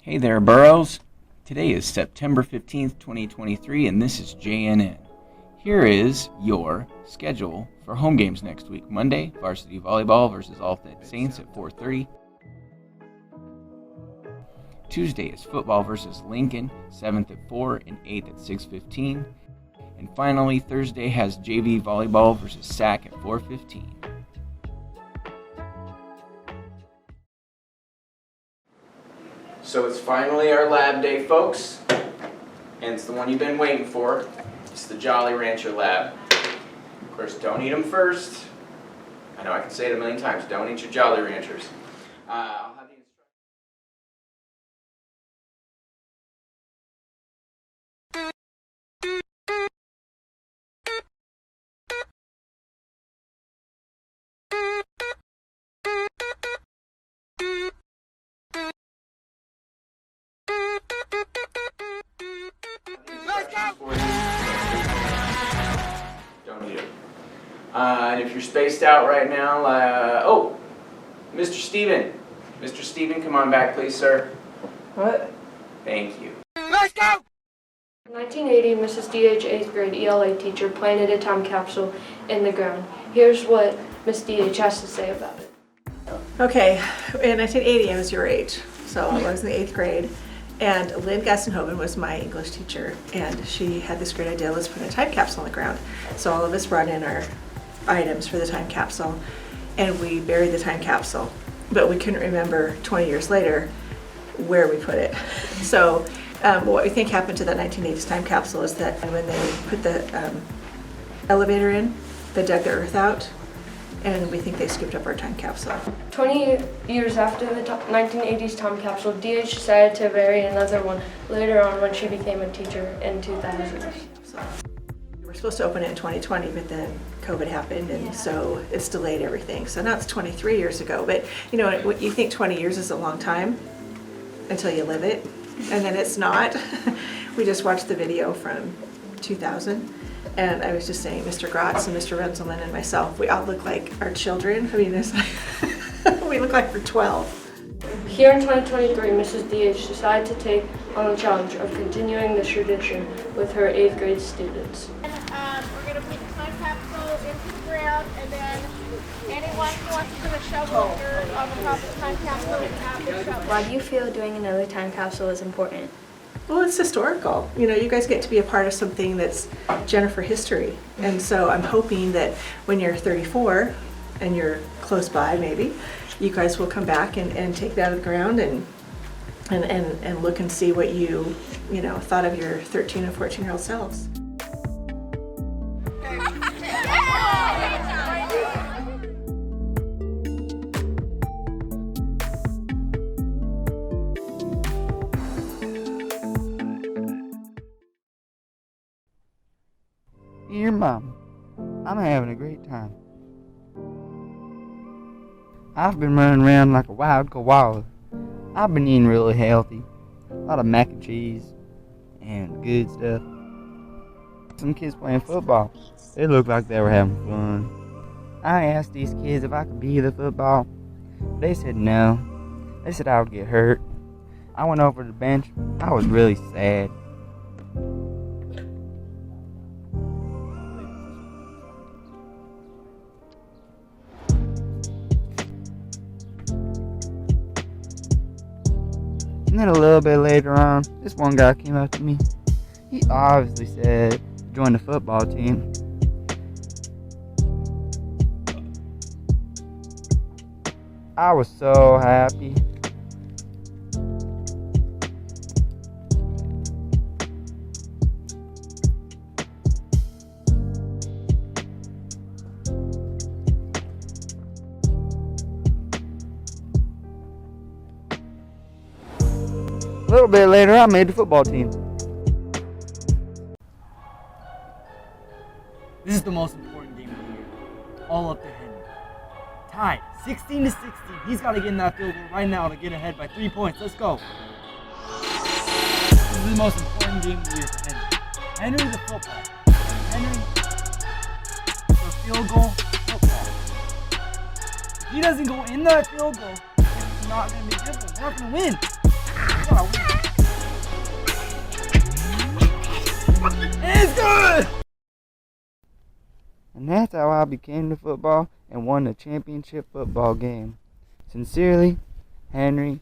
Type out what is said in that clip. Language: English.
Hey there, Burrows. Today is September 15th, 2023, and this is JNN. Here is your schedule for home games next week. Monday, varsity volleyball versus Alfred Saints at 4:30. Tuesday is football versus Lincoln, 7th at 4 and 8th at 6:15. And finally, Thursday has JV volleyball versus SAC at 4:15. So it's finally our lab day, folks, and it's the one you've been waiting for. It's the Jolly Rancher lab. Of course, don't eat them first. I know I can say it a million times, don't eat your Jolly Ranchers. I'll have the Don't eat them. And if you're spaced out right now, Mr. Steven. Mr. Steven, come on back, please, sir. What? Thank you. Let's go! In 1980, Mrs. DH 8th grade ELA teacher planted a time capsule in the ground. Here's what Miss DH has to say about it. Okay, in 1980 I was your age, so I was in the 8th grade, and Lynn Gassenhoven was my English teacher, and she had this great idea, let's put a time capsule on the ground. So all of us brought in our items for the time capsule, and we buried the time capsule, but we couldn't remember 20 years later where we put it. So what we think happened to that 1980s time capsule is that when they put the elevator in, they dug the earth out, and we think they scooped up our time capsule. 20 years after the 1980s time capsule, DH decided to bury another one later on when she became a teacher in 2000. So we were supposed to open it in 2020, but then COVID happened, and so it's delayed everything. So now it's 23 years ago, but you know, you think 20 years is a long time until you live it, and then it's not. We just watched the video from 2000. And I was just saying, Mr. Gratz and Mr. Renzelman and myself, we all look like our children. I mean, it's like we look like we're 12. Here in 2023, Mrs. DH decided to take on the challenge of continuing this tradition with her 8th grade students. We're going to put the time capsule into the ground, and then anyone who wants to put a shovel of dirt on the top of the time capsule can have the shovel. Why do you feel doing another time capsule is important? Well, it's historical. You know, you guys get to be a part of something that's Jennifer history. And so I'm hoping that when you're 34 and you're close by maybe, you guys will come back and take that out of the ground and look and see what you know, thought of your 13 and 14-year-old selves. Dear Mom, I'm having a great time. I've been running around like a wild koala. I've been eating really healthy. A lot of mac and cheese and good stuff. Some kids playing football. They looked like they were having fun. I asked these kids if I could be the football. They said no. They said I would get hurt. I went over to the bench. I was really sad. And then a little bit later on, this one guy came up to me. He obviously said, join the football team. I was so happy. A little bit later, I made the football team. This is the most important game of the year. All up to Henry. Tied, 16-16. He's got to get in that field goal right now to get ahead by 3 points. Let's go. This is the most important game of the year for Henry. Henry the football. Henry the field goal football. If he doesn't go in that field goal, it's not going to be different. They're not going to win. It's good! And that's how I became to football and won the championship football game. Sincerely, Henry